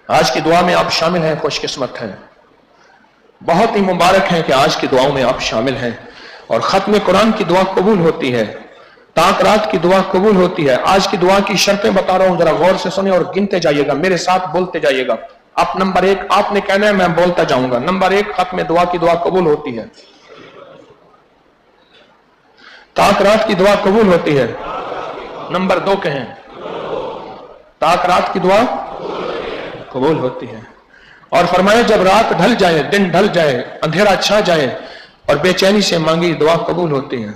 آج کی دعا میں آپ شامل ہیں، خوش قسمت ہیں، بہت ہی مبارک ہیں کہ آج کی دعاؤں میں آپ شامل ہیں، اور ختم قرآن کی دعا قبول ہوتی ہے، تاک رات کی دعا قبول ہوتی ہے۔ آج کی دعا کی شرطیں بتا رہا ہوں، ذرا غور سے سنیں اور گنتے جائیے گا، میرے ساتھ بولتے جائیے گا۔ آپ نمبر 1 آپ نے کہنا ہے، میں بولتا جاؤں گا۔ نمبر 1 ختم دعا کی دعا قبول ہوتی ہے، تاک رات کی دعا قبول ہوتی ہے۔ نمبر 2 کہیں، تاک رات کی دعا قبول ہوتی ہے۔ اور فرمایا جب رات ڈھل جائے، دن ڈھل جائے، اندھیرا چھا جائے اور بے چینی سے مانگی دعا قبول ہوتی ہے۔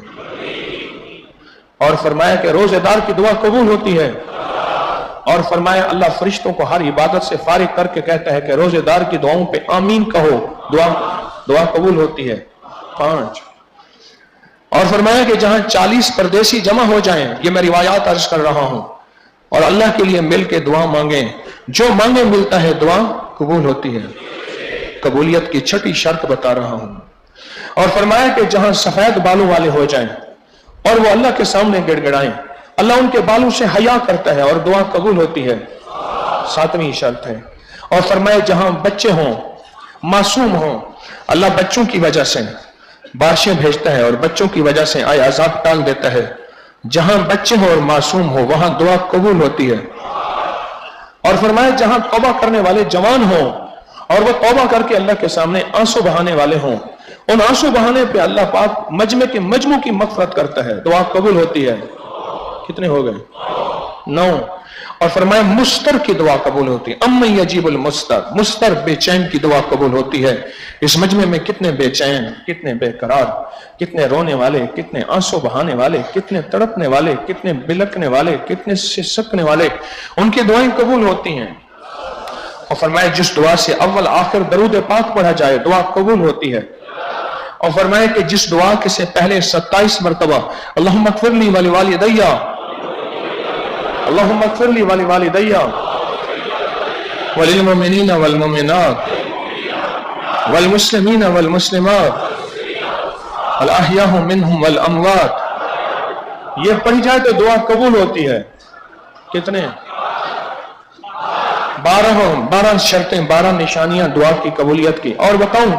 اور فرمایا کہ روزے دار کی دعا قبول ہوتی ہے۔ اور فرمایا اللہ فرشتوں کو ہر عبادت سے فارغ کر کے کہتا ہے کہ روزے دار کی دعاؤں پہ آمین کہو، دعا قبول ہوتی ہے۔ 5 اور فرمایا کہ جہاں 40 پردیسی جمع ہو جائیں، یہ میں روایات عرض کر رہا ہوں، اور اللہ کے لیے مل کے دعا مانگیں، جو مانگے ملتا ہے، دعا قبول ہوتی ہے۔ قبولیت کی 6ٹھی شرط بتا رہا ہوں۔ اور فرمایا کہ جہاں سفید بالوں والے ہو جائیں اور وہ اللہ کے سامنے گڑ گڑائیں، اللہ ان کے بالوں سے حیا کرتا ہے اور دعا قبول ہوتی ہے۔ 7ویں شرط ہے۔ اور فرمایا جہاں بچے ہوں، معصوم ہوں، اللہ بچوں کی وجہ سے بارشیں بھیجتا ہے اور بچوں کی وجہ سے آئے عذاب ٹال دیتا ہے۔ جہاں بچے ہوں اور معصوم ہو، وہاں دعا قبول ہوتی ہے۔ اور فرمایا جہاں توبہ کرنے والے جوان ہوں اور وہ توبہ کر کے اللہ کے سامنے آنسو بہانے والے ہوں، ان آنسو بہانے پہ اللہ پاک مجمع کی مغفرت کرتا ہے، دعا قبول ہوتی ہے۔ کتنے ہو گئے؟ 9۔ اور فرمایا مستر کی دعا قبول ہوتی ہے۔ امن یجیب المستر، مستر بے چین کی دعا قبول ہوتی ہے۔ اس مجمع میں کتنے بے چین، کتنے بے قرار، کتنے رونے والے، کتنے آنسو بہانے والے، کتنے تڑپنے والے، کتنے بلکنے والے، کتنے سسکنے والے، ان کی دعائیں قبول ہوتی ہیں۔ اور فرمایا جس دعا سے اول آخر درود پاک پڑھا جائے، دعا قبول ہوتی ہے۔ اور فرمایا کہ جس دعا کے سے پہلے 27 مرتبہ اللہم اغفر لی ولوالدی، اللہم اغفر لی ولوالدی وللمؤمنین والمؤمنات والمسلمین والمسلمات الاحیاء منہم والاموات، یہ پڑھی جائے تو دعا قبول ہوتی ہے۔ کتنے؟ 12 شرطیں، 12 نشانیاں دعا کی قبولیت کی۔ اور بتاؤں،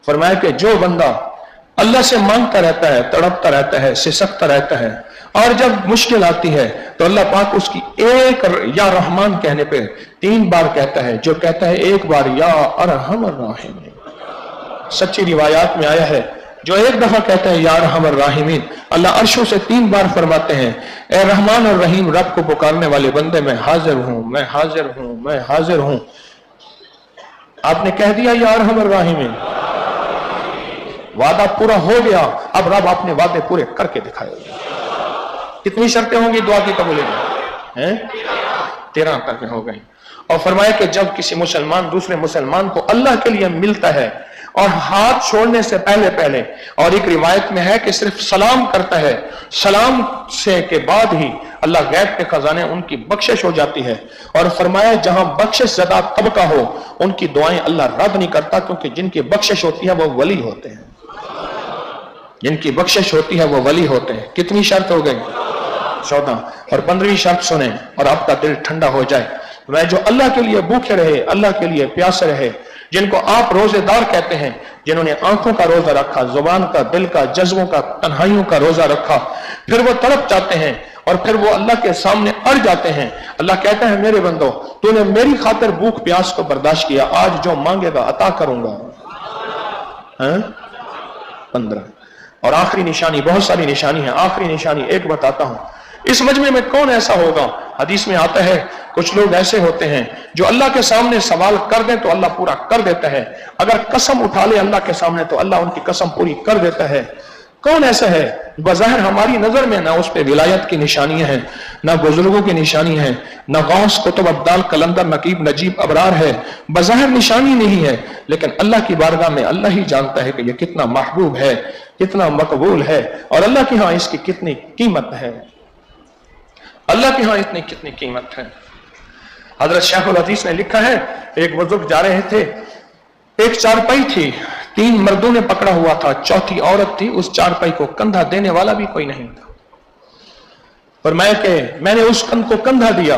فرمایا کہ جو بندہ اللہ سے مانگتا رہتا ہے، تڑپتا رہتا ہے، سسکتا رہتا ہے، اور جب مشکل آتی ہے تو اللہ پاک اس کی ایک یا رحمان کہنے پہ 3 بار کہتا ہے، جو کہتا ہے ایک بار یا ارحم الراحمین۔ سچی روایات میں آیا ہے جو ایک دفعہ کہتا ہے یا ارحم الراحمین، اللہ عرشوں سے 3 بار فرماتے ہیں اے رحمان اور رحیم، رب کو پکارنے والے بندے میں حاضر ہوں، میں حاضر ہوں، میں حاضر ہوں۔ آپ نے کہہ دیا یا ارحم الراحمین، وعدہ پورا ہو گیا، اب رب اپنے وعدے پورے کر کے دکھائے گا۔ کتنی شرطیں ہوں گی دعا کی قبولیت میں؟ 13 تک ہو گئی۔ اور فرمایا کہ جب کسی مسلمان دوسرے مسلمان کو اللہ کے لیے ملتا ہے اور ہاتھ چھوڑنے سے پہلے، اور ایک روایت میں ہے کہ صرف سلام کرتا ہے، سلام سے کے بعد ہی اللہ غیب کے خزانے ان کی بخشش ہو جاتی ہے۔ اور فرمایا جہاں بخشش زدہ طبقہ ہو، ان کی دعائیں اللہ رد نہیں کرتا، کیونکہ جن کی بخشش ہوتی ہے وہ ولی ہوتے ہیں، جن کی بخشش ہوتی ہے وہ ولی ہوتے ہیں۔ کتنی شرط ہو گئی؟ 14۔ اور 15ویں شرط سنیں اور آپ کا دل ٹھنڈا ہو جائے۔ میں جو اللہ کے لیے بھوکے رہے، اللہ کے لیے پیاسے رہے، جن کو آپ روزے دار کہتے ہیں، جنہوں نے آنکھوں کا روزہ رکھا، زبان کا، دل کا، جذبوں کا، تنہائیوں کا روزہ رکھا، پھر وہ تڑپ جاتے ہیں اور پھر وہ اللہ کے سامنے اڑ جاتے ہیں۔ اللہ کہتا ہے میرے بندو، تو نے میری خاطر بھوک پیاس کو برداشت کیا، آج جو مانگے گا عطا کروں گا۔ 15۔ اور آخری نشانی، بہت ساری نشانی ہیں، آخری نشانی ایک بتاتا ہوں۔ اس مجمع میں کون ایسا ہوگا؟ حدیث میں آتا ہے کچھ لوگ ایسے ہوتے ہیں جو اللہ کے سامنے سوال کر دیں تو اللہ پورا کر دیتا ہے، اگر قسم اٹھا لے اللہ کے سامنے تو اللہ ان کی قسم پوری کر دیتا ہے۔ کون ایسا ہے؟ بظاہر ہماری نظر میں نہ اس پہ ولایت کی نشانیاں ہیں، نہ بزرگوں کی نشانی ہے، نہ غوث قطب ابدال قلندر نقیب نجیب ابرار ہے، بظاہر نشانی نہیں ہے، لیکن اللہ کی بارگاہ میں اللہ ہی جانتا ہے کہ یہ کتنا محبوب ہے، کتنا مقبول ہے، اور اللہ کے ہاں اس کی کتنی قیمت ہے، اللہ کے ہاں اتنی کتنی قیمت ہے۔ حضرت شیخ الحدیث نے لکھا ہے ایک بزرگ جا رہے تھے، ایک چارپائی تھی، 3 مردوں نے پکڑا ہوا تھا، 4تھی عورت تھی، اس چارپائی کو کندھا دینے والا بھی کوئی نہیں تھا۔ فرمایا کہ میں نے اس کو کندھا دیا،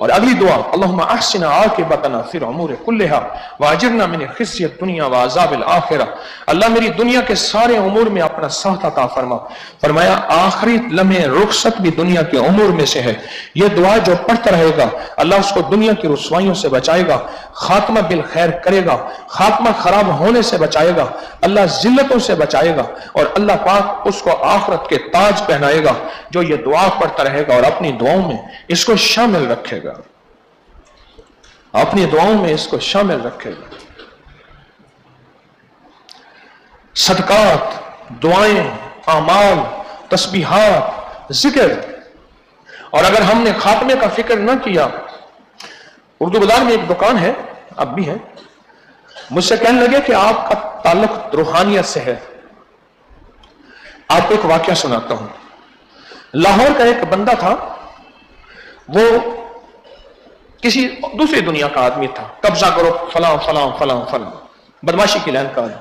اور اگلی دعا اللہم احسن عاقبتنا فی الامور کلہا واجرنا من خزی الدنیا وعذاب الآخرہ، اللہ میری دنیا کے سارے امور میں اپنا ساتھ عطا فرما۔ فرمایا آخری لمحے رخصت بھی دنیا کے امور میں سے ہے، یہ دعا جو پڑھتا رہے گا اللہ اس کو دنیا کی رسوائیوں سے بچائے گا، خاتمہ بالخیر کرے گا، خاتمہ خراب ہونے سے بچائے گا، اللہ ذلتوں سے بچائے گا، اور اللہ پاک اس کو آخرت کے تاج پہنائے گا جو یہ دعا پڑھتا رہے گا اور اپنی دعاؤں میں اس کو شامل رکھے گا، اپنی دعاؤں میں اس کو شامل رکھے گا۔ صدقات، دعائیں، اعمال، تسبیحات، ذکر، اور اگر ہم نے خاتمے کا فکر نہ کیا، اردو بازار میں ایک دکان ہے، اب بھی ہے، مجھ سے کہنے لگے کہ آپ کا تعلق روحانیت سے ہے، آپ کو ایک واقعہ سناتا ہوں۔ لاہور کا ایک بندہ تھا، وہ کسی دوسری دنیا کا آدمی تھا، قبضہ کرو فلاں فلاں فلاں فلاں، بدماشی کی لائن کا ہے۔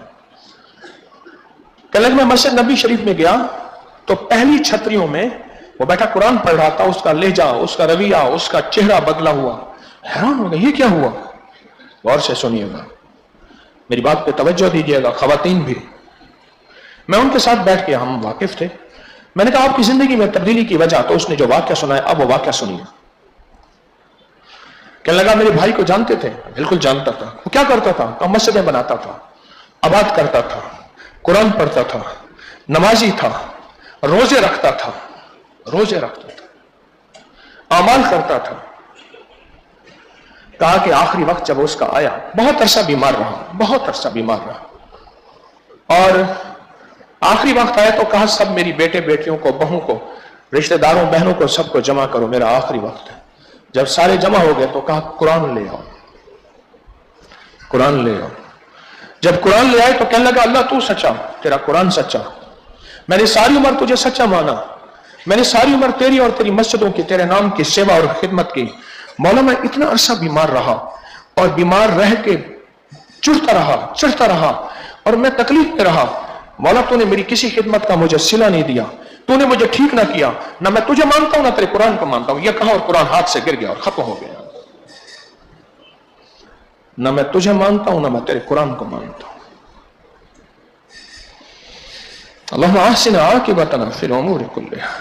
کہنے لگے میں مسجد نبی شریف میں گیا تو پہلی چھتریوں میں وہ بیٹھا قرآن پڑھ رہا تھا، اس کا لہجہ، اس کا رویہ، اس کا چہرہ بدلا ہوا، حیران ہو گیا یہ کیا ہوا؟ غور سے سنیے گا، میری بات پہ توجہ دیجیے گا، خواتین بھی۔ میں ان کے ساتھ بیٹھ کے، ہم واقف تھے، میں نے کہا آپ کی زندگی میں تبدیلی کی وجہ، تو اس نے جو واقعہ سنایا اب وہ واقعہ سنیے۔ کہنے لگا میرے بھائی کو جانتے تھے؟ بالکل جانتا تھا۔ وہ کیا کرتا تھا؟ تو مسجدیں بناتا تھا، آباد کرتا تھا، قرآن پڑھتا تھا، نمازی تھا، روزے رکھتا تھا، اعمال کرتا تھا۔ کہا کہ آخری وقت جب اس کا آیا، بہت عرصہ بیمار رہا، اور آخری وقت آیا تو کہا سب میری بیٹے بیٹیوں کو، بہوں کو، رشتہ داروں بہنوں کو سب کو جمع کرو، میرا آخری وقت ہے۔ جب سارے جمع ہو گئے تو کہا قرآن لے آؤ۔ جب قرآن لے آئے تو کہنے لگا اللہ تو سچا، تیرا قرآن سچا، میں نے ساری عمر تجھے سچا مانا، میں نے ساری عمر تیری اور تیری مسجدوں کی، تیرے نام کی سیوا اور خدمت کی۔ مولا میں اتنا عرصہ بیمار رہا اور بیمار رہ کے چڑھتا رہا اور میں تکلیف میں رہا، مولا تو نے میری کسی خدمت کا مجھے صلہ نہیں دیا، تو نے مجھے ٹھیک نہ کیا، نہ میں تجھے مانتا ہوں نہ تیرے قرآن کو مانتا ہوں۔ یہ کہا اور قرآن ہاتھ سے گر گیا اور ختم ہو گیا۔ نہ میں تجھے مانتا ہوں نہ میں تیرے قرآن کو مانتا ہوں۔ اللہم احسن عاقبتنا فی الامور کلہا۔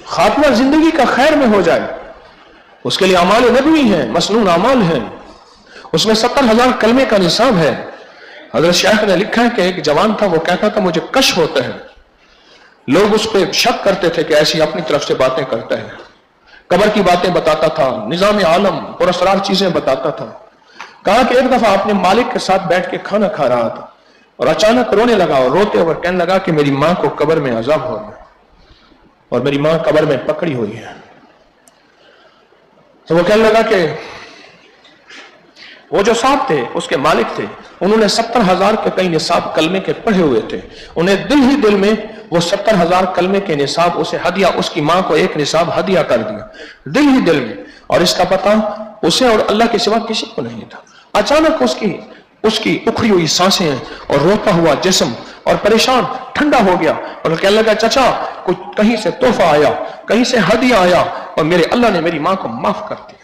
خاتمہ زندگی کا خیر میں ہو جائے، اس کے لیے اعمال نبوی ہیں، مسنون اعمال ہیں، اس میں 70,000 کلمے کا نصاب ہے۔ حضرت شیخ نے لکھا ہے کہ ایک جوان تھا، وہ کہتا تھا مجھے کش ہوتا ہے، لوگ اس پہ شک کرتے تھے کہ ایسی اپنی طرف سے باتیں کرتا ہے، قبر کی باتیں بتاتا تھا، نظام عالم اور اسرار چیزیں بتاتا تھا۔ کہا کہ ایک دفعہ اپنے مالک کے ساتھ بیٹھ کے کھانا کھا رہا تھا اور اچانک رونے لگا، اور روتے ہوئے کہنے لگا کہ میری ماں کو قبر میں عذاب ہو گیا اور میری ماں قبر میں پکڑی ہوئی ہے۔ تو وہ کہنے لگا کہ وہ جو صاحب تھے، اس کے مالک تھے، انہوں نے 70,000 کے کئی نصاب کلمے کے پڑھے ہوئے تھے، انہیں دل ہی دل میں وہ 70,000 کلمے کے نصاب اسے ہدیہ، اس کی ماں کو ایک نصاب ہدیہ کر دیا، دل ہی دل میں، اور اس کا پتہ اسے اور اللہ کے سوا کسی کو نہیں تھا۔ اچانک اس کی اکھڑی ہوئی سانسیں اور روتا ہوا جسم اور پریشان ٹھنڈا ہو گیا، اور کہنے لگا چچا کچھ کہیں سے تحفہ آیا، کہیں سے ہدیہ آیا، اور میرے اللہ نے میری ماں کو معاف کر دیا۔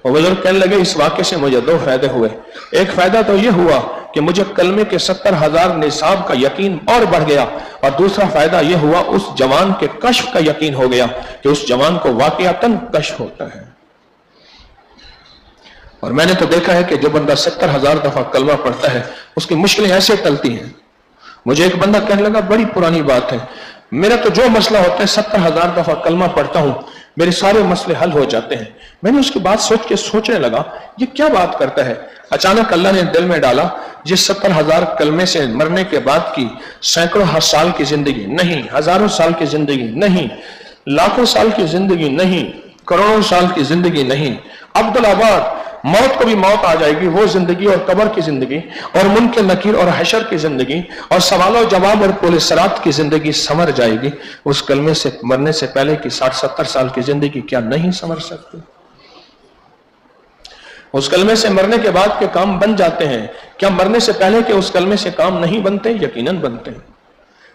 اور بزرگ کہنے لگے اس واقعے سے مجھے 2 فائدے ہوئے۔ ایک فائدہ تو یہ ہوا کہ مجھے کلمے کے 70,000 نصاب کا یقین اور بڑھ گیا، اور دوسرا فائدہ یہ ہوا اس جوان کے کشف کا یقین ہو گیا کہ اس جوان کو واقعتاً کشف ہوتا ہے۔ اور میں نے تو دیکھا ہے کہ جو بندہ 70,000 دفعہ کلمہ پڑھتا ہے اس کی مشکلیں ایسے ٹلتی ہیں۔ مجھے ایک بندہ کہنے لگا بڑی پرانی بات ہے، میرا تو جو مسئلہ ہوتا ہے 70,000 دفعہ کلمہ پڑھتا ہوں میرے سارے مسئلے حل ہو جاتے ہیں۔ میں نے اس کی بات سوچنے لگا یہ کیا بات کرتا ہے۔ اچانک اللہ نے دل میں ڈالا جس 70,000 کلمے سے مرنے کے بعد کی سینکڑوں سال کی زندگی نہیں، ہزاروں سال کی زندگی نہیں، لاکھوں سال کی زندگی نہیں، کروڑوں سال کی زندگی نہیں، عبدالآباد موت کو بھی موت آ جائے گی، وہ زندگی اور قبر کی زندگی اور منکر نکیر اور حشر کی زندگی اور سوال و جواب اور پول صراط کی زندگی سمر جائے گی۔ اس کلمے سے مرنے سے پہلے کی 60-70 سال کی زندگی کیا نہیں سمر سکتی؟ اس کلمے سے مرنے کے بعد کے کام بن جاتے ہیں، کیا مرنے سے پہلے کے اس کلمے سے کام نہیں بنتے؟ یقیناً بنتے ہیں۔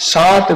7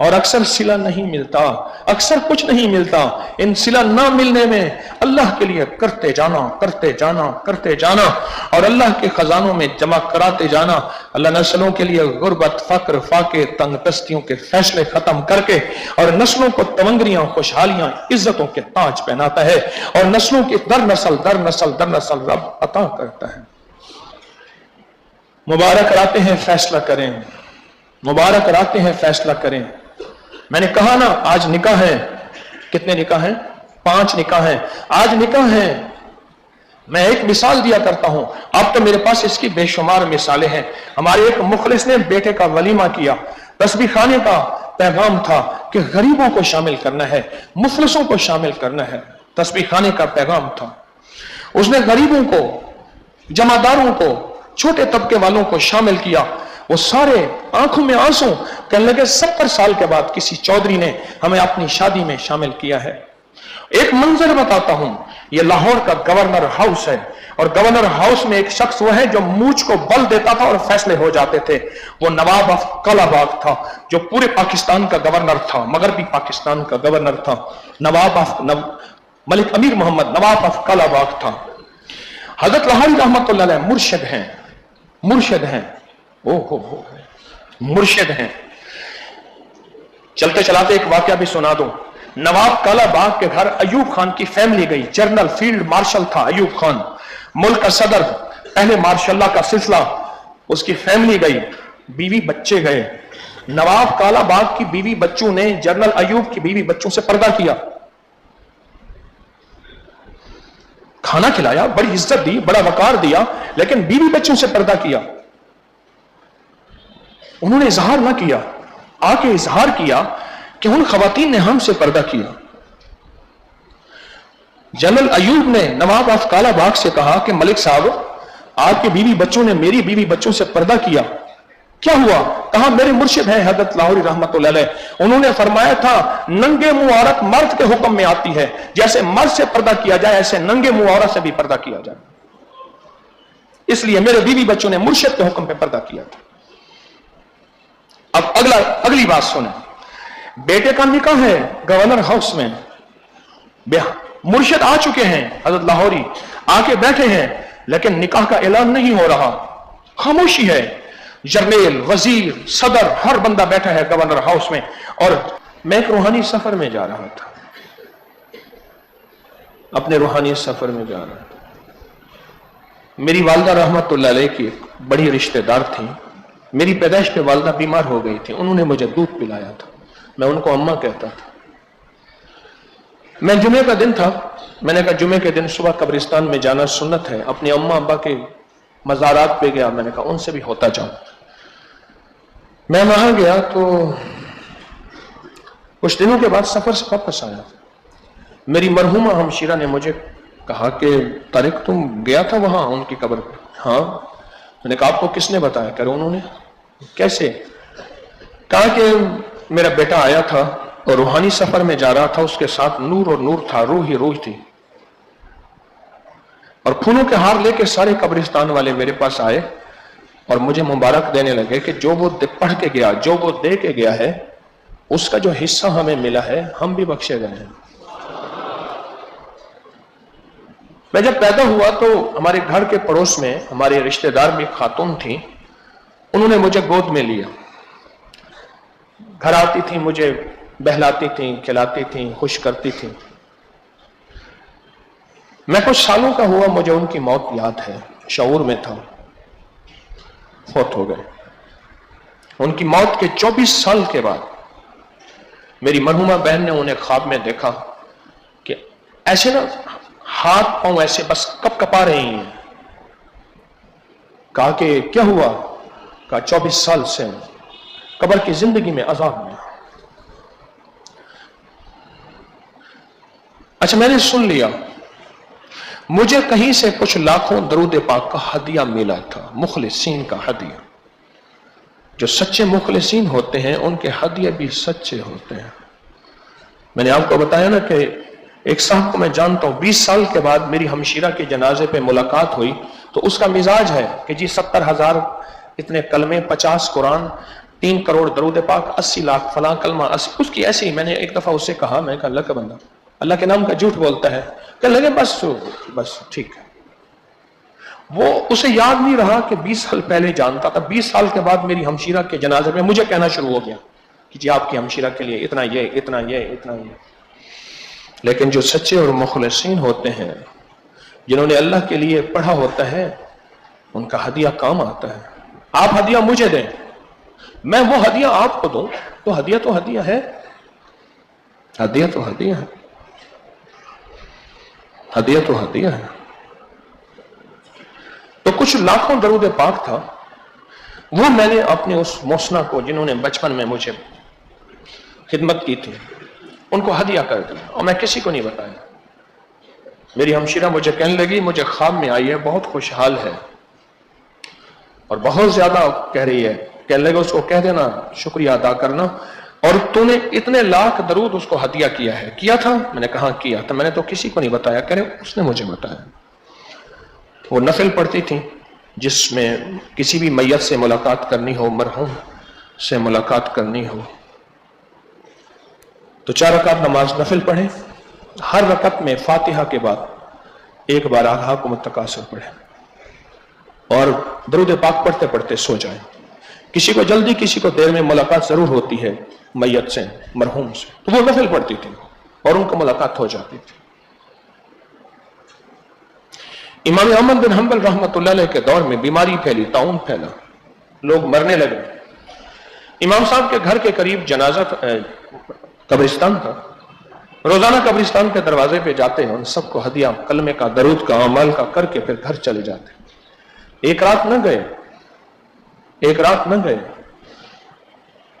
اور اکثر صلہ نہیں ملتا، اکثر کچھ نہیں ملتا. ان صلہ نہ ملنے میں اللہ کے لیے کرتے جانا کرتے جانا کرتے جانا اور اللہ کے خزانوں میں جمع کراتے جانا. اللہ نسلوں کے لیے غربت، فقر، فاقے، تنگ دستیوں کے فیصلے ختم کر کے اور نسلوں کو تمنگریاں، خوشحالیاں، عزتوں کے تاج پہناتا ہے اور نسلوں کی در نسل در نسل در نسل رب عطا کرتا ہے. مبارک راتے ہیں فیصلہ کریں، مبارک راتے ہیں فیصلہ کریں. میں نے کہا نا آج نکاح ہے. کتنے نکاح ہیں؟ 5 نکاح ہیں. آج نکاح ہے. میں ایک مثال دیا کرتا ہوں، اب تو میرے پاس اس کی بے شمار مثالیں ہیں. ہمارے ایک مخلص نے بیٹے کا ولیمہ کیا. تسبیح خانے کا پیغام تھا کہ غریبوں کو شامل کرنا ہے، مفلسوں کو شامل کرنا ہے. تسبیح خانے کا پیغام تھا. اس نے غریبوں کو، جمعداروں کو، چھوٹے طبقے والوں کو شامل کیا. وہ سارے آنکھوں میں آنسو، کہنے لگے 70 سال کے بعد کسی چودھری نے ہمیں اپنی شادی میں شامل کیا ہے. ایک منظر بتاتا ہوں. یہ لاہور کا گورنر ہاؤس ہے اور گورنر ہاؤس میں ایک شخص وہ ہے جو مونچھ کو بل دیتا تھا اور فیصلے ہو جاتے تھے. وہ نواب آف کالا باغ تھا جو پورے پاکستان کا گورنر تھا، مغربی پاکستان کا گورنر تھا. نواب of milk Amir Muhammad Nawab of Kala Bagh تھا. حضرت لاہوری رحمت اللہ علیہ مرشد ہیں، مرشد ہیں، مرشد ہیں. چلتے چلاتے ایک واقعہ بھی سنا دوں. نواب کالا باغ کے گھر ایوب خان کی فیملی گئی. جنرل فیلڈ مارشل تھا ایوب خان، ملک کا صدر، پہلے مارشل اللہ کا سلسلہ. اس کی فیملی گئی، بیوی بچے گئے. نواب کالا باغ کی بیوی بچوں نے جنرل ایوب کی بیوی بچوں سے پردہ کیا، کھانا کھلایا، بڑی عزت دی، بڑا وقار دیا، لیکن بیوی بچوں سے پردہ کیا. انہوں نے اظہار نہ کیا، آ کے اظہار کیا کہ ان خواتین نے ہم سے پردہ کیا. جنرل ایوب نے نواب آف کالا باغ سے کہا کہ ملک صاحب آپ کے بیوی بچوں نے میری بیوی بچوں سے پردہ کیا، کیا ہوا؟ کہا میرے مرشد ہیں حضرت لاہوری رحمت اللہ علیہ، انہوں نے فرمایا تھا ننگے منہ عورت مرد کے حکم میں آتی ہے، جیسے مرد سے پردہ کیا جائے ایسے ننگے منہ عورت سے بھی پردہ کیا جائے. اس لیے میرے بیوی بچوں نے مرشد کے حکم پہ پردہ کیا تھا. اب اگلی بات سنیں. بیٹے کا نکاح ہے گورنر ہاؤس میں، مرشد آ چکے ہیں حضرت لاہوری، آ کے بیٹھے ہیں، لیکن نکاح کا اعلان نہیں ہو رہا، خاموشی ہے. جرنیل، وزیر، صدر، ہر بندہ بیٹھا ہے گورنر ہاؤس میں. اور میں ایک روحانی سفر میں جا رہا تھا، اپنے روحانی سفر میں جا رہا تھا. میری والدہ رحمت اللہ علیہ کی بڑی رشتہ دار تھیں. میری پیدائش پہ والدہ بیمار ہو گئی تھی، انہوں نے مجھے دودھ پلایا تھا، میں ان کو اماں کہتا تھا. میں جمعے کا دن تھا، میں نے کہا جمعے کے دن صبح قبرستان میں جانا سنت ہے. اپنی اماں ابا کے مزارات پہ گیا، میں نے کہا ان سے بھی ہوتا جاؤں. میں وہاں گیا تو کچھ دنوں کے بعد سفر سے واپس آیا. میری مرحومہ ہمشیرہ نے مجھے کہا کہ طارق تم گیا تھا وہاں ان کی قبر پہ؟ ہاں. میں نے کہا آپ کو کس نے بتایا؟ کہ انہوں نے. کیسے؟ کہا کہ میرا بیٹا آیا تھا اور روحانی سفر میں جا رہا تھا، اس کے ساتھ نور اور نور تھا، روح ہی روح تھی. اور پھولوں کے ہار لے کے سارے قبرستان والے میرے پاس آئے اور مجھے مبارک دینے لگے کہ جو وہ پڑھ کے گیا، جو وہ دے کے گیا ہے، اس کا جو حصہ ہمیں ملا ہے ہم بھی بخشے گئے ہیں. میں جب پیدا ہوا تو ہمارے گھر کے پڑوس میں ہمارے رشتہ دار بھی خاتون تھیں، انہوں نے مجھے گود میں لیا. گھر آتی تھیں، مجھے بہلاتی تھیں، کھلاتی تھیں، خوش کرتی تھیں. میں کچھ سالوں کا ہوا، مجھے ان کی موت یاد ہے، شعور میں تھا، فوت ہو گئے. ان کی موت کے 24 سال کے بعد میری مرحومہ بہن نے انہیں خواب میں دیکھا کہ ایسے نا ہاتھ پاؤں ایسے بس کپ کپا رہی ہیں. کہا کہ کیا ہوا؟ کہا 24 سال سے قبر کی زندگی میں عذاب میں. اچھا میں نے سن لیا. مجھے کہیں سے کچھ لاکھوں درود پاک کا ہدیہ ملا تھا، مخلصین کا ہدیہ. جو سچے مخلصین ہوتے ہیں ان کے ہدیے بھی سچے ہوتے ہیں. میں نے آپ کو بتایا نا کہ ایک صاحب کو میں جانتا ہوں، 20 سال کے بعد میری ہمشیرہ کے جنازے پہ ملاقات ہوئی تو اس کا مزاج ہے کہ جی 70,000 اتنے کلمے، 50 قرآن، 3 کروڑ درود پاک، 80 لاکھ فلاں کلمہ، اس کی ایسی ہی. میں نے ایک دفعہ اس سے کہا، میں کہا اللہ کا بندہ اللہ کے نام کا جھوٹ بولتا ہے. کہنے لگے بس ٹھیک ہے. وہ اسے یاد نہیں رہا کہ 20 سال پہلے جانتا تھا. 20 سال کے بعد میری ہمشیرہ کے جنازے میں مجھے کہنا شروع ہو گیا کہ جی آپ کی ہمشیرہ کے لیے اتنا یہ اتنا یہ اتنا یہ. لیکن جو سچے اور مخلصین ہوتے ہیں، جنہوں نے اللہ کے لیے پڑھا ہوتا ہے، ان کا ہدیہ کام آتا ہے. آپ ہدیہ مجھے دیں، میں وہ ہدیہ آپ کو دوں، تو ہدیہ ہے. ہدیہ تو ہدیہ ہے. ہدیہ تو ہدیہ ہے. تو کچھ لاکھوں درود پاک تھا، وہ میں نے اپنے اس محسنہ کو، جنہوں نے بچپن میں مجھے خدمت کی تھی، ان کو ہدیہ کر دیا اور میں کسی کو نہیں بتایا. میری ہمشیرہ مجھے کہنے لگی، مجھے خواب میں آئی ہے، بہت خوشحال ہے اور بہت زیادہ کہہ رہی ہے. کہنے لگے اس کو کہہ دینا شکریہ ادا کرنا، اور تو نے اتنے لاکھ درود اس کو ہدیہ کیا ہے. کیا تھا؟ میں نے کہا کیا تھا. میں نے تو کسی کو نہیں بتایا. کہہ رہے اس نے مجھے بتایا. وہ نفل پڑھتی تھی جس میں کسی بھی میت سے ملاقات کرنی ہو، مرحوم سے ملاقات کرنی ہو، تو 4 رکعت نماز نفل پڑھیں. ہر رکعت میں فاتحہ کے بعد ایک بار الہاکم التکاثر پڑھیں اور درود پاک پڑھتے پڑھتے سو جائیں. کسی کو جلدی، کسی کو دیر میں ملاقات ضرور ہوتی ہے میت سے، مرحوم سے، تو وہ نفل پڑھتی تھی اور ان کو ملاقات ہو جاتی تھی. امام احمد بن حنبل رحمۃ اللہ علیہ کے دور میں بیماری پھیلی، طاعون پھیلا، لوگ مرنے لگے. امام صاحب کے گھر کے قریب جنازہ قبرستان تھا. روزانہ قبرستان کے دروازے پہ جاتے ہیں، ان سب کو ہدیہ کلمے کا، درود کا، اعمال کا کر کے پھر گھر چلے جاتے. ایک رات نہ گئے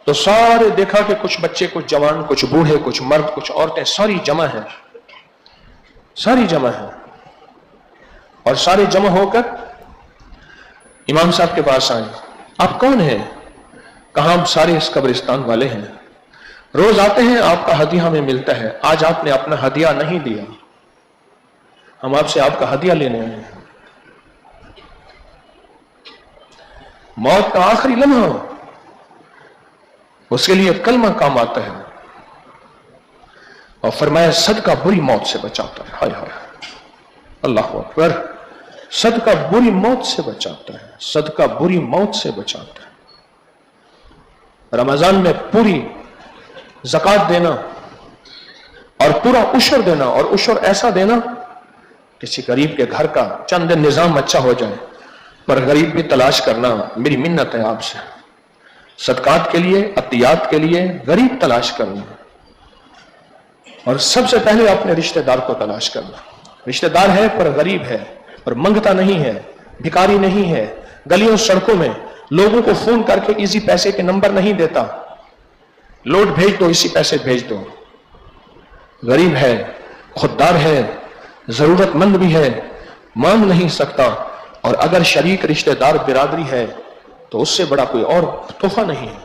تو سارے دیکھا کہ کچھ بچے، کچھ جوان، کچھ بوڑھے، کچھ مرد، کچھ عورتیں، ساری جمع ہیں. اور سارے جمع ہو کر امام صاحب کے پاس آئے. آپ کون ہیں؟ کہا ہم سارے اس قبرستان والے ہیں، روز آتے ہیں، آپ کا ہدیہ ہمیں ملتا ہے. آج آپ نے اپنا ہدیہ نہیں دیا، ہم آپ سے آپ کا ہدیہ لینے آئے ہیں. موت کا آخری لمحہ اس کے لیے کلمہ کام آتا ہے، اور فرمایا صدقہ بری موت سے بچاتا ہے. ہائے ہائے، اللہ اکبر. صدقہ بری موت سے بچاتا ہے، صدقہ بری موت سے بچاتا ہے. رمضان میں پوری زکوٰۃ دینا اور پورا عشر دینا، اور عشر ایسا دینا کسی غریب کے گھر کا چند دن نظام اچھا ہو جائے، پر غریب بھی تلاش کرنا. میری منت ہے آپ سے، صدقات کے لیے، عطیات کے لیے غریب تلاش کرنا، اور سب سے پہلے اپنے رشتہ دار کو تلاش کرنا. رشتہ دار ہے پر غریب ہے، اور منگتا نہیں ہے، بھکاری نہیں ہے، گلیوں سڑکوں میں لوگوں کو فون کر کے ایزی پیسے کے نمبر نہیں دیتا، لوٹ بھیج دو، اسی پیسے بھیج دو. غریب ہے، خوددار ہے، ضرورت مند بھی ہے، مانگ نہیں سکتا، اور اگر شریک رشتہ دار برادری ہے تو اس سے بڑا کوئی اور تحفہ نہیں ہے،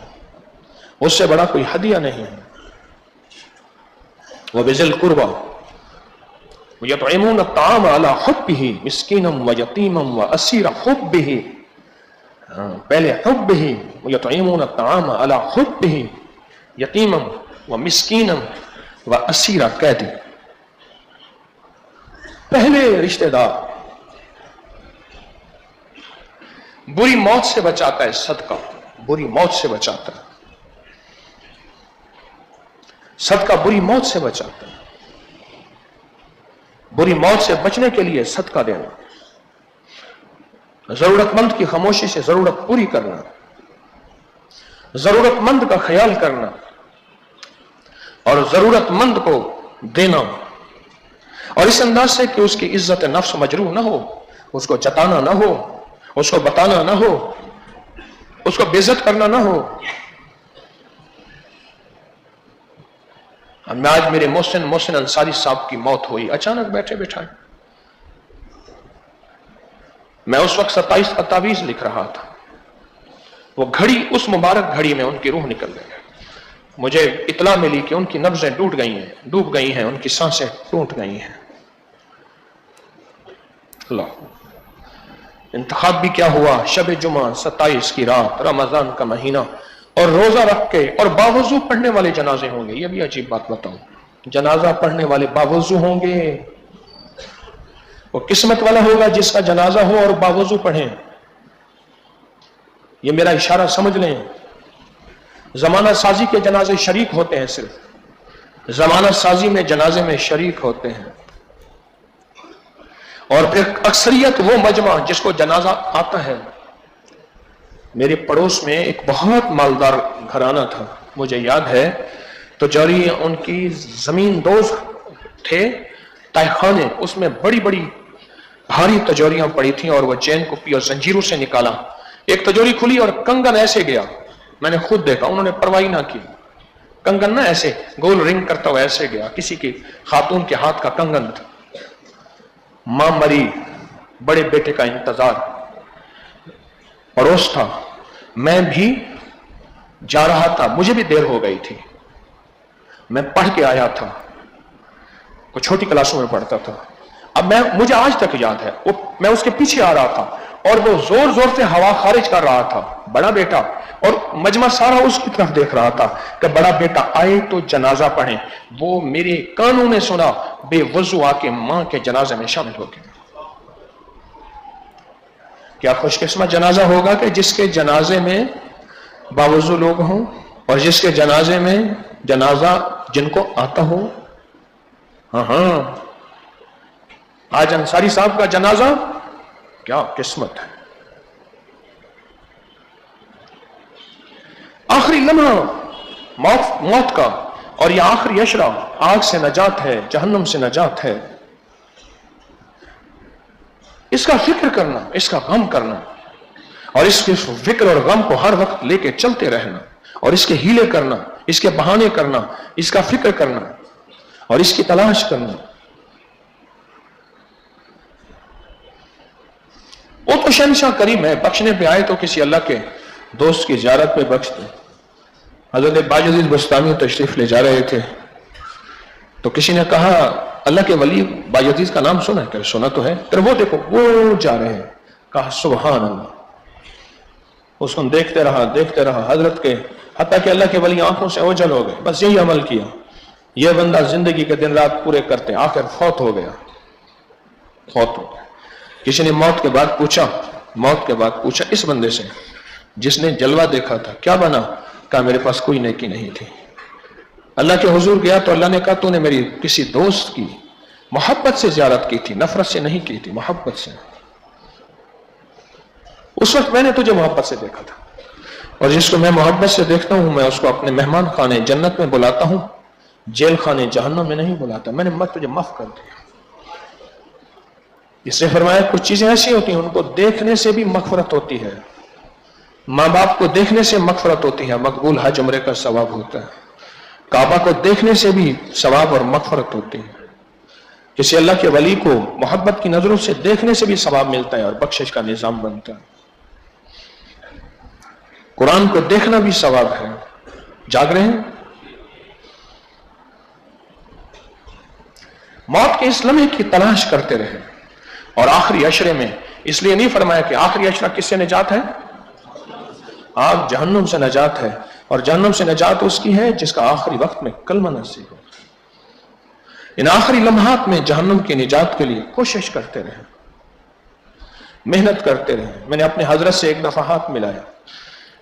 اس سے بڑا کوئی ہدیہ نہیں ہے. وَبِذِي الْقُرْبَى وَيُطْعِمُونَ الطَّعَامَ عَلَى حُبِّهِ مِسْكِينًا وَيَتِيمًا وَأَسِيرًا. حُبِّهِ، پہلے حُبِّهِ وَيُطْعِمُونَ الطَّعَامَ عَلَى حُبِّهِ یتیمًا ومسکینا واسیرا. قیدی. پہلے رشتہ دار. بری موت سے بچاتا ہے صدقہ، بری موت سے بچاتا ہے صدقہ، بری موت سے بچاتا ہے. بری موت سے بچنے کے لیے صدقہ دینا، ضرورت مند کی خاموشی سے ضرورت پوری کرنا، ضرورت مند کا خیال کرنا اور ضرورت مند کو دینا، اور اس انداز سے کہ اس کی عزت نفس مجروح نہ ہو، اس کو جتانا نہ ہو، اس کو بتانا نہ ہو، اس کو بے عزت کرنا نہ ہو. آج میرے محسن انصاری صاحب کی موت ہوئی اچانک بیٹھے بٹھائے. میں اس وقت 27 کا تعویذ لکھ رہا تھا. وہ گھڑی، اس مبارک گھڑی میں ان کی روح نکل گئی. مجھے اطلاع ملی کہ ان کی نبضیں ڈوب گئی ہیں، ان کی سانسیں ٹوٹ گئی ہیں. اللہ. انتخاب بھی کیا ہوا، شب جمعہ 27 کی رات، رمضان کا مہینہ. اور روزہ رکھ کے اور باوضو پڑھنے والے جنازے ہوں گے. یہ بھی عجیب بات بتاؤں, جنازہ پڑھنے والے باوضو ہوں گے. وہ قسمت والا ہوگا جس کا جنازہ ہو اور باوضو پڑھیں. یہ میرا اشارہ سمجھ لیں. زمانہ سازی کے جنازے شریک ہوتے ہیں, صرف زمانہ سازی میں جنازے میں شریک ہوتے ہیں. اور پھر اکثریت وہ مجمع جس کو جنازہ آتا ہے. میرے پڑوس میں ایک بہت مالدار گھرانہ تھا, مجھے یاد ہے. تجاری ان کی زمین دوز تھے, تہ خانے, اس میں بڑی بڑی بھاری تجوریاں پڑی تھیں اور وہ چین کو پی اور زنجیروں سے نکالا. ایک تجوری کھلی اور کنگن ایسے گیا, میں نے خود دیکھا, انہوں نے پرواہی نہ کی. کنگن نہ ایسے گول رنگ کرتا ہوا ایسے گیا, کسی کی خاتون کے ہاتھ کا کنگن تھا. ماں مری, بڑے بیٹے کا انتظار. پڑوس تھا, میں بھی جا رہا تھا, مجھے بھی دیر ہو گئی تھی. میں پڑھ کے آیا تھا, کوئی چھوٹی کلاسوں میں پڑھتا تھا. اب مجھے آج تک یاد ہے, میں اس کے پیچھے آ رہا تھا اور وہ زور زور سے ہوا خارج کر رہا تھا, بڑا بیٹا, اور مجمع سارا اس کی طرف دیکھ رہا تھا کہ بڑا بیٹا آئے تو جنازہ پڑھیں. وہ میرے کانوں نے سنا, بے وضو آ کے ماں کے جنازے میں شامل ہو گئے. کیا خوش قسمت جنازہ ہوگا کہ جس کے جنازے میں باوضو لوگ ہوں, اور جس کے جنازے میں جنازہ جن کو آتا ہو. ہاں, آج انصاری صاحب کا جنازہ, کیا قسمت ہے. آخری لمحہ موت کا, اور یہ آخری اشرا آگ سے نجات ہے, جہنم سے نجات ہے. اس کا فکر کرنا, اس کا غم کرنا, اور اس کے فکر اور غم کو ہر وقت لے کے چلتے رہنا, اور اس کے ہیلے کرنا, اس کے بہانے کرنا, اس کا فکر کرنا اور اس کی تلاش کرنا. وہ تو شہنشاہ کریم ہے, بخشنے پہ آئے تو کسی اللہ کے دوست کی زیارت پہ بخش دے. حضرت باجدید بستانی تشریف لے جا رہے تھے تو کسی نے کہا, اللہ کے ولی باجدید کا نام سنا ہے؟ کہ سنا تو ہے. پھر وہ دیکھو وہ جا رہے ہیں. کہا سبحان اللہ. اس کو دیکھتے رہا حضرت کے, حتیٰ کہ اللہ کے ولی آنکھوں سے اوجھل ہو گئے. بس یہی عمل کیا, یہ بندہ زندگی کے دن رات پورے کرتے, آخر فوت ہو گیا. کسی نے موت کے بعد پوچھا اس بندے سے جس نے جلوہ دیکھا تھا, کیا بنا؟ کہا میرے پاس کوئی نیکی نہیں تھی. اللہ کے حضور گیا تو اللہ نے کہا تو نے میری کسی دوست کی محبت سے زیارت کی تھی, نفرت سے نہیں کی تھی, محبت سے. اس وقت میں نے تجھے محبت سے دیکھا تھا, اور جس کو میں محبت سے دیکھتا ہوں میں اس کو اپنے مہمان خانے جنت میں بلاتا ہوں, جیل خانے جہنم میں نہیں بلاتا. میں نے تجھے معاف کر دیا. اس نے فرمایا کچھ چیزیں ایسی ہوتی ہیں ان کو دیکھنے سے بھی مغفرت ہوتی ہے. ماں باپ کو دیکھنے سے مغفرت ہوتی ہے, مقبول حج عمرے کا ثواب ہوتا ہے. کعبہ کو دیکھنے سے بھی ثواب اور مغفرت ہوتی ہے. کسی اللہ کے ولی کو محبت کی نظروں سے دیکھنے سے بھی ثواب ملتا ہے اور بخشش کا نظام بنتا ہے. قرآن کو دیکھنا بھی ثواب ہے. جاگ رہے ہیں؟ موت کے اس لمحے کی تلاش کرتے رہے. اور آخری عشرے میں اس لیے نہیں فرمایا کہ آخری عشرہ کس سے نجات ہے؟ آگ جہنم سے نجات ہے, اور جہنم سے نجات اس کی ہے جس کا آخری وقت میں کلمہ نصیب ہو. ان آخری لمحات میں جہنم کی نجات کے لیے کوشش کرتے رہے, محنت کرتے رہے. میں نے اپنے حضرت سے ایک دفعہ ہاتھ ملایا.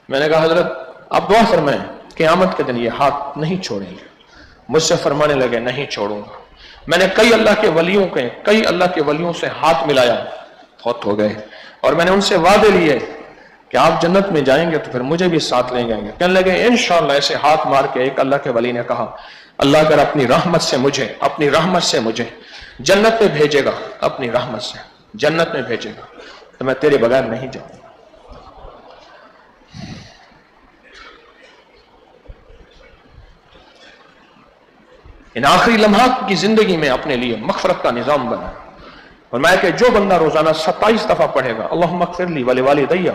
میں نے کہا حضرت آپ دعا فرمائیں قیامت کے دن یہ ہاتھ نہیں چھوڑیں گے. مجھ سے فرمانے لگے نہیں چھوڑوں گا. میں نے کئی اللہ کے ولیوں سے ہاتھ ملایا, فوت ہو گئے. اور میں نے ان سے وعدے لیے کہ آپ جنت میں جائیں گے تو پھر مجھے بھی ساتھ لے جائیں گے. کہنے لگے انشاءاللہ. ایسے ہاتھ مار کے ایک اللہ کے ولی نے کہا اللہ اگر اپنی رحمت سے مجھے جنت میں بھیجے گا, اپنی رحمت سے جنت میں بھیجے گا تو میں تیرے بغیر نہیں جاؤں گا. ان آخری لمحات کی زندگی میں اپنے لیے مغفرت کا نظام بنا. فرمایا کہ جو بندہ روزانہ 27 دفعہ پڑھے گا اللہم اغفر لی ولوالدی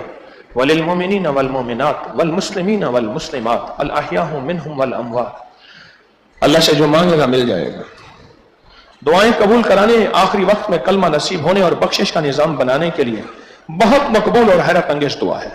وللمؤمنین والمؤمنات والمسلمین والمسلمات الاحیاء منہم والاموات, اللہ سے جو مانگے گا مل جائے گا. دعائیں قبول کرانے, آخری وقت میں کلمہ نصیب ہونے اور بخشش کا نظام بنانے کے لیے بہت مقبول اور حیرت انگیز دعا ہے.